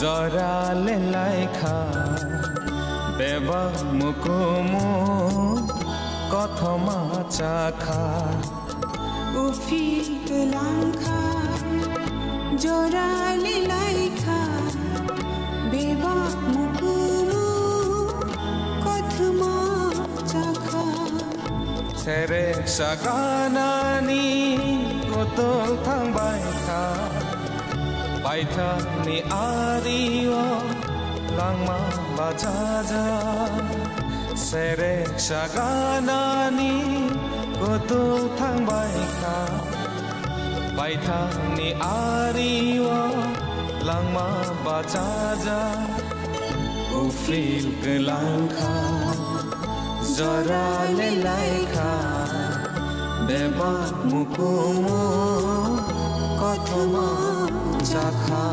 জরালে লাইখা দেবা মুকুমু কথমা চাখা উফিল তুলাংখা জরালে লাইখা বেবা মুকুমু কথমা চাখা সেরে সাগানানি কতল থাংবাইখা বাইথানি Arroyo langma bajaja sere saganani kotul thang baikha baithani ariwa langma bajaja ufil kelangkha jorale laikha beba mukumo kothoma jakha